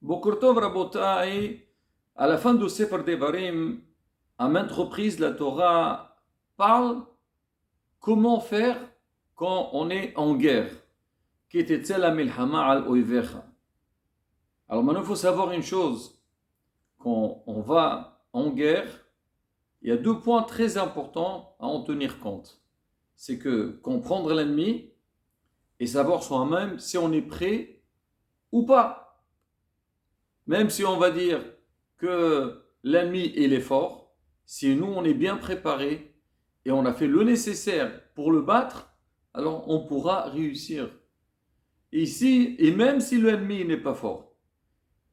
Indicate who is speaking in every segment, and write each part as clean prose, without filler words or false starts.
Speaker 1: Boker Tov Rabotai, à la fin de Sefer Devarim, à maintes reprises, la Torah parle comment faire quand on est en guerre. Alors maintenant, il faut savoir une chose. Quand on va en guerre, il y a deux points très importants à en tenir compte. C'est que comprendre l'ennemi et savoir soi-même si on est prêt ou pas. Même si on va dire que l'ennemi il est fort, si nous on est bien préparé et on a fait le nécessaire pour le battre, alors on pourra réussir. Et même si l'ennemi n'est pas fort,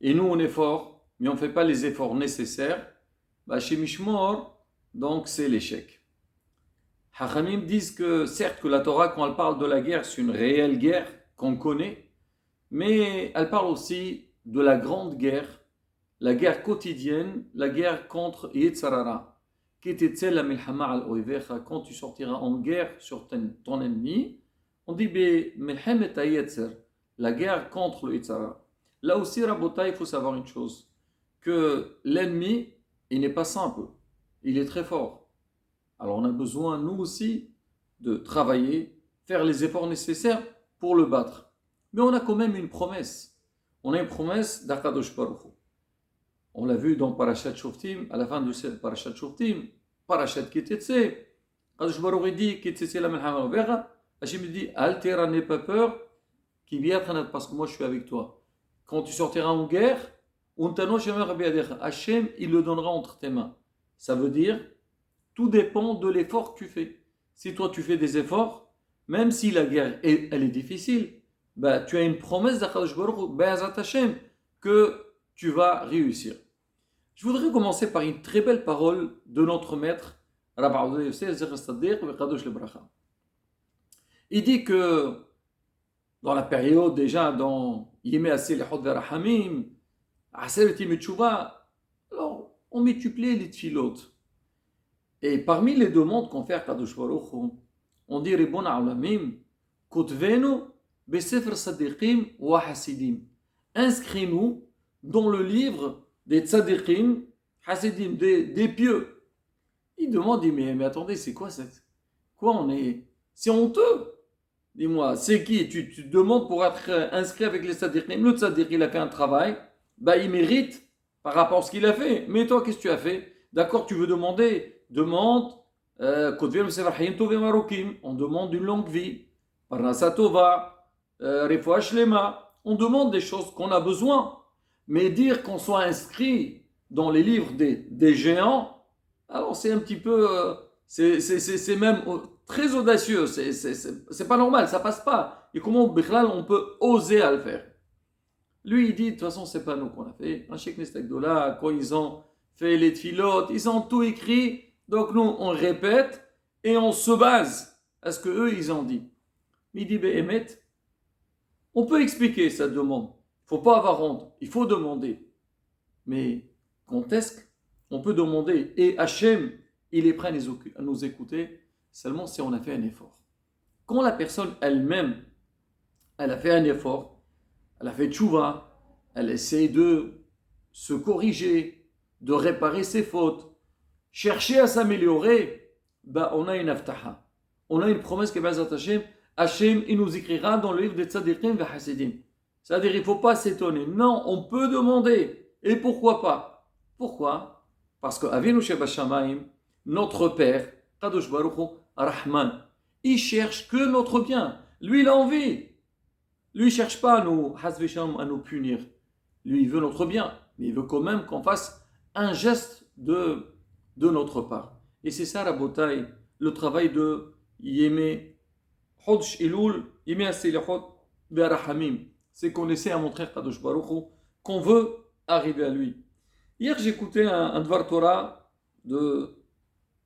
Speaker 1: et nous on est fort, mais on ne fait pas les efforts nécessaires, bah chez Mishmor, donc c'est l'échec. Hachamim disent que certes que la Torah, quand elle parle de la guerre, c'est une réelle guerre qu'on connaît, mais elle parle aussi de la grande guerre, la guerre quotidienne, la guerre contre Yetzarara. Quand tu sortiras en guerre sur ton ennemi, on dit la guerre contre le Yetzarara. Là aussi, Rabotai, il faut savoir une chose, que l'ennemi, il n'est pas simple, il est très fort. Alors on a besoin, nous aussi, de travailler, faire les efforts nécessaires pour le battre. Mais on a quand même une promesse. On a une promesse d'Akadosh Baruch Hu. On l'a vu dans Parashat Shoftim, à la fin de cette Parashat Shoftim, Parashat Kitetse. Akadosh Baruch Hu dit Kitetse la melchama overa. Hachem dit Altera, n'aie pas peur, qui vient parce que moi je suis avec toi. Quand tu sortiras en guerre, Hachem, il le donnera entre tes mains. Ça veut dire, tout dépend de l'effort que tu fais. Si toi tu fais des efforts, même si la guerre elle est difficile, bah, tu as une promesse d'Akadosh Baruch Hu, Be'ezrat Hashem, que tu vas réussir. Je voudrais commencer par une très belle parole de notre maître, Rabbi Abdullah Yosef Zecher Tzaddik V'Kadosh Lebracha. Il dit que dans la période déjà dans Yemei Aseh Lechot V'Rahamim, Aseret Yemei Tshuva, alors on multipliait les tfilotes. Et parmi les demandes qu'on fait à Kadosh Baruch Hu, on dit Ribon Alamim, Kotvenu Besefer Sadiqim wa Hasidim. Inscris-nous dans le livre des Tzadiqim, Hasidim, des pieux. Il demande, il dit, mais attendez, c'est quoi cette. Quoi on est. C'est honteux. Dis-moi, c'est qui tu demandes pour être inscrit avec les Tzadiqim. Le Tzadiq, il a fait un travail, bah il mérite par rapport à ce qu'il a fait. Mais toi, qu'est-ce que tu as fait? D'accord, tu veux demander, demande, on demande une longue vie, Parnasa Tova, Refoua Shlema, on demande des choses qu'on a besoin. Mais dire qu'on soit inscrit dans les livres des géants, alors c'est un petit peu, c'est même très audacieux, c'est pas normal, ça passe pas. Et comment on peut oser à le faire? Lui, il dit, de toute façon, c'est pas nous qu'on a fait. Un Sheikh Nestakdola, quand ils ont fait les tfilotes, ils ont tout écrit. Donc nous, on répète et on se base à ce qu'eux, ils ont dit. Mais il dit, Béhémet, on peut expliquer cette demande. Il ne faut pas avoir honte, il faut demander. Mais quand est-ce qu'on peut demander? Et Hachem, il est prêt à nous écouter seulement si on a fait un effort. Quand la personne elle-même, elle a fait un effort, elle a fait tchouva, elle essaie de se corriger, de réparer ses fautes, chercher à s'améliorer, bah on a une aftaha. On a une promesse que Bezat Hachem, Hachem, il nous écrira dans le livre des Tzadikim et Hasidim. C'est-à-dire, il ne faut pas s'étonner. Non, on peut demander. Et pourquoi pas? Pourquoi? Parce que Avinu Shebashamayim, notre Père, Kadosh Baruch Hu, Rahman, il cherche que notre bien. Lui, il a envie. Lui, il ne cherche pas à nous punir. Lui, il veut notre bien. Mais il veut quand même qu'on fasse un geste de notre part. Et c'est ça, Rabotai, le travail de Yemei Hodsh Elul, Yemei Aseh-Lechot V'Rahamim. C'est qu'on essaie à montrer à Kadosh Baruch Hu qu'on veut arriver à lui. Hier, j'écoutais un Dvar Torah de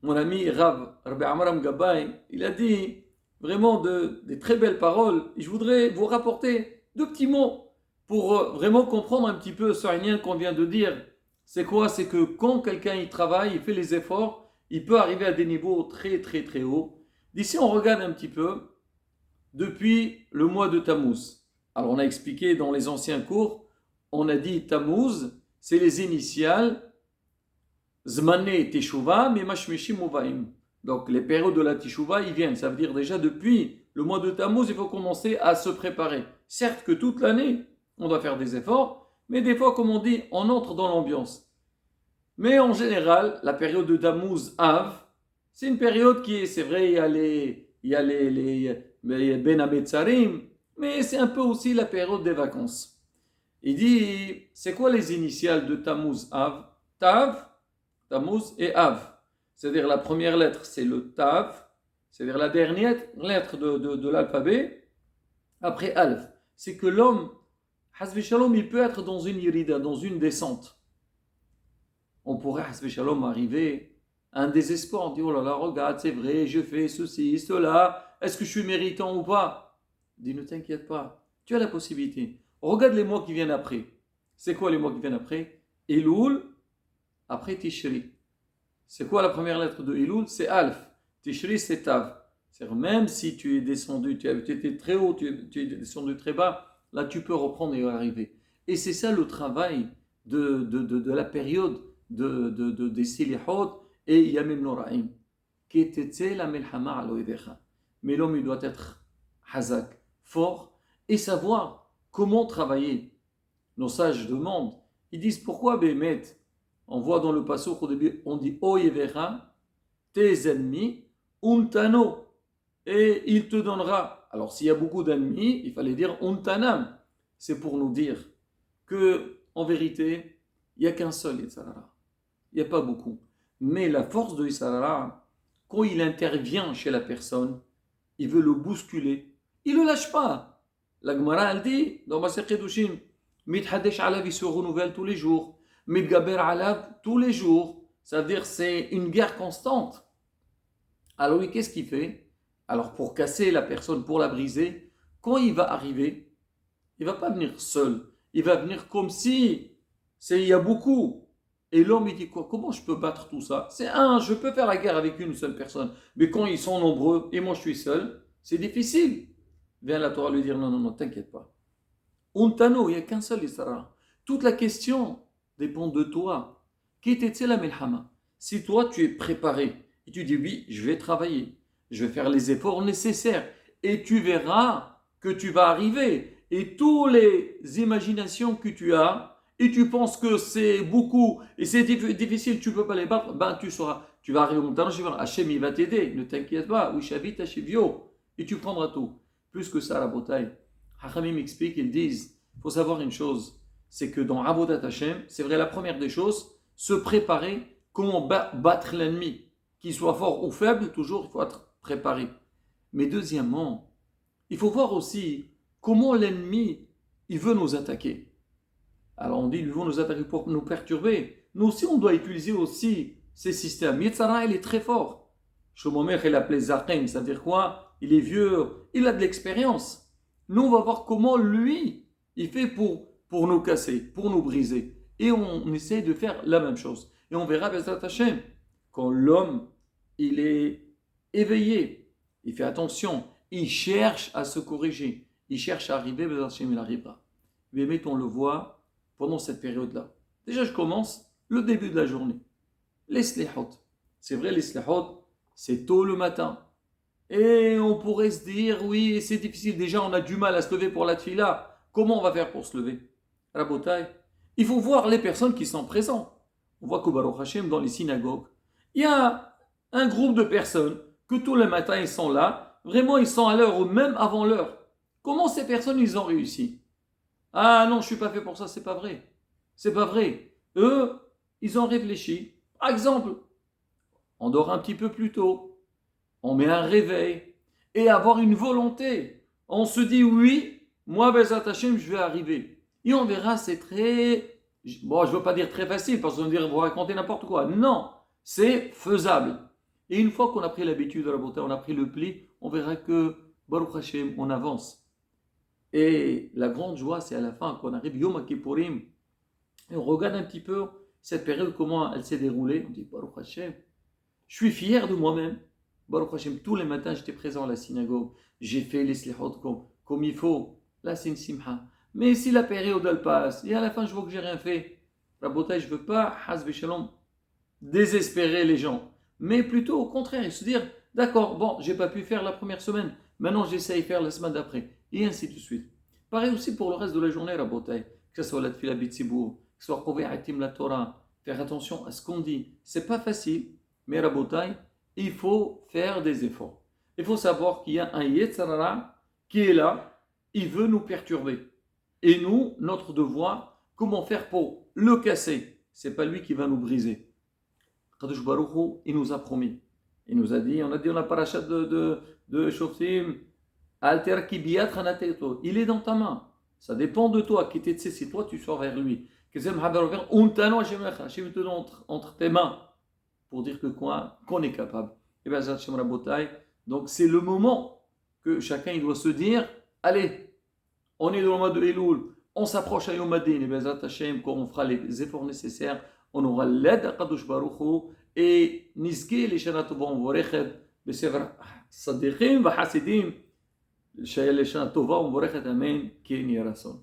Speaker 1: mon ami Rabbi Amram Gabay. Il a dit vraiment des très belles paroles. Et je voudrais vous rapporter deux petits mots pour vraiment comprendre un petit peu ce rien qu'on vient de dire. C'est quoi? C'est que quand quelqu'un il travaille, il fait les efforts, il peut arriver à des niveaux très très très hauts. D'ici, on regarde un petit peu depuis le mois de Tammuz. Alors on a expliqué dans les anciens cours, on a dit Tammuz, c'est les initiales Zmané Teshuvah, mais Mashmishim Muvaim. Donc les périodes de la Teshuvah, ils viennent. Ça veut dire déjà depuis le mois de Tammuz, il faut commencer à se préparer. Certes que toute l'année, on doit faire des efforts, mais des fois, comme on dit, on entre dans l'ambiance. Mais en général, la période de Tammuz Av, c'est une période qui est, c'est vrai, il y a les Ben Ametzarim, mais c'est un peu aussi la période des vacances. Il dit, c'est quoi les initiales de Tammuz Av? Tav, Tammuz et Av. C'est-à-dire la première lettre, c'est le Tav, c'est-à-dire la dernière lettre de l'alphabet, après Alf. C'est que l'homme, Hasbi Shalom, il peut être dans une irida, dans une descente. On pourrait, Hasbi Shalom, arriver à un désespoir. On dit, oh là là, regarde, c'est vrai, je fais ceci, cela, est-ce que je suis méritant ou pas? Il dit, ne t'inquiète pas, tu as la possibilité. Regarde les mois qui viennent après. C'est quoi les mois qui viennent après? Elul, après Tishri. C'est quoi la première lettre de Elul? C'est Alf. Tishri, c'est Tav. C'est-à-dire, même si tu es descendu, tu étais très haut, tu es descendu très bas, là tu peux reprendre et arriver. Et c'est ça le travail de la période des Silihot et Yamim Noraim. Mais l'homme il doit être hazak, fort, et savoir comment travailler. Nos sages demandent, ils disent pourquoi Bémet? On voit dans le passage au début, on dit Oyevera, tes ennemis, untano, et il te donnera. Alors s'il y a beaucoup d'ennemis, il fallait dire untanam. C'est pour nous dire que, en vérité, il n'y a qu'un seul Yitzhara. Il n'y a pas beaucoup. Mais la force de Yitzhara, quand il intervient chez la personne, il veut le bousculer. Il ne le lâche pas. La Gemara, elle dit, dans Maser Kedushim, Mithadesh alav, il se renouvelle tous les jours. Mitgaber alav, tous les jours. Ça veut dire c'est une guerre constante. Alors lui, qu'est-ce qu'il fait? Alors pour casser la personne, pour la briser, quand il va arriver, il ne va pas venir seul. Il va venir comme si il y a beaucoup. Et l'homme, il dit quoi? Comment je peux battre tout ça? Je peux faire la guerre avec une seule personne. Mais quand ils sont nombreux et moi je suis seul, c'est difficile. Vient la Torah lui dire non, t'inquiète pas. Untano, il n'y a qu'un seul Israël. Toute la question dépend de toi. Qui était la melhama? Si toi tu es préparé et tu dis oui, je vais travailler, je vais faire les efforts nécessaires et tu verras que tu vas arriver. Et toutes les imaginations que tu as, et tu penses que c'est beaucoup et c'est difficile, tu ne peux pas les battre, ben tu sauras. Tu vas arriver au montant, Hachem il va t'aider, ne t'inquiète pas. Oui, Shavit Hashivio, et tu prendras tout. Plus que ça, la bataille. Hachamim explique, ils disent, il faut savoir une chose, c'est que dans Avodat Hashem, c'est vrai, la première des choses, se préparer, comment battre l'ennemi, qu'il soit fort ou faible, toujours il faut être préparé. Mais deuxièmement, il faut voir aussi comment l'ennemi, il veut nous attaquer. Alors on dit, ils vont nous attaquer pour nous perturber. Nous aussi, on doit utiliser aussi ces systèmes. Yitzhara, il est très fort. Shlomo il l'appelait Zaken, ça veut dire quoi? Il est vieux, il a de l'expérience. Nous, on va voir comment lui, il fait pour nous casser, pour nous briser. Et on essaie de faire la même chose. Et on verra, Bezat Hashem, quand l'homme, il est éveillé, il fait attention, il cherche à se corriger, il cherche à arriver, Bezat Hashem, il arrivera. Mais mettons, on le voit pendant cette période-là. Déjà, je commence le début de la journée. Les slihot. C'est vrai, les slihot, c'est tôt le matin. Et on pourrait se dire, oui, c'est difficile. Déjà, on a du mal à se lever pour la tfila. Comment on va faire pour se lever? Rabotai, il faut voir les personnes qui sont présentes. On voit qu'au Baruch Hashem, dans les synagogues, il y a un groupe de personnes que tous les matins, ils sont là. Vraiment, ils sont à l'heure ou même avant l'heure. Comment ces personnes, ils ont réussi? Ah non, je ne suis pas fait pour ça, c'est pas vrai. C'est pas vrai. Eux, ils ont réfléchi. Par exemple, on dort un petit peu plus tôt. On met un réveil. Et avoir une volonté. On se dit oui, moi, Bezat Hashem, je vais arriver. Et on verra, c'est très... Bon, je ne veux pas dire très facile, parce qu'on va dire, vous racontez n'importe quoi. Non, c'est faisable. Et une fois qu'on a pris l'habitude de la beauté, on a pris le pli, on verra que, Baruch Hashem, on avance. Et la grande joie, c'est à la fin, qu'on arrive Yom Kippourim, et on regarde un petit peu cette période, comment elle s'est déroulée. On dit, Baruch Hashem, je suis fier de moi-même. Baruch Hashem, tous les matins, j'étais présent à la synagogue. J'ai fait les slihot comme il faut. Là, c'est une simha. Mais si la période elle passe, et à la fin je vois que j'ai rien fait, Rabotai, je ne veux pas, Hasbi Shalom, désespérer les gens. Mais plutôt au contraire, se dire, d'accord, bon, j'ai pas pu faire la première semaine, maintenant j'essaye de faire la semaine d'après, et ainsi de suite. Pareil aussi pour le reste de la journée, Rabotai, que ce soit la Tfila Bitsibou, que ce soit Kovei Hatim la Torah, faire attention à ce qu'on dit. C'est pas facile, mais Rabotai, il faut faire des efforts. Il faut savoir qu'il y a un Yetzarara qui est là, il veut nous perturber. Et nous, notre devoir, comment faire pour le casser? C'est pas lui qui va nous briser. Kadosh Baruch Hu, il nous a promis. Il nous a dit, on a dit dans la parachat de Shoftim, Alter ki biyad chanateto. Il est dans ta main. Ça dépend de toi. Qui t'es, si toi tu sors vers lui. Hachem te donne entre tes mains. Pour dire que quoi? Qu'on est capable. Et bien, Hashem Rabotai. Donc, c'est le moment que chacun il doit se dire, allez, on est dans le mois de Elul, on s'approche à Yom Adin, et bien, Hashem, quand on fera les efforts nécessaires, on aura l'aide à Kadosh Baruch Hu, et Nizke, les Shana Tova, on va recher, בספר צדיקים וחסידים, לשנה טובה ומבורכת, אמן, כן יהי רצון.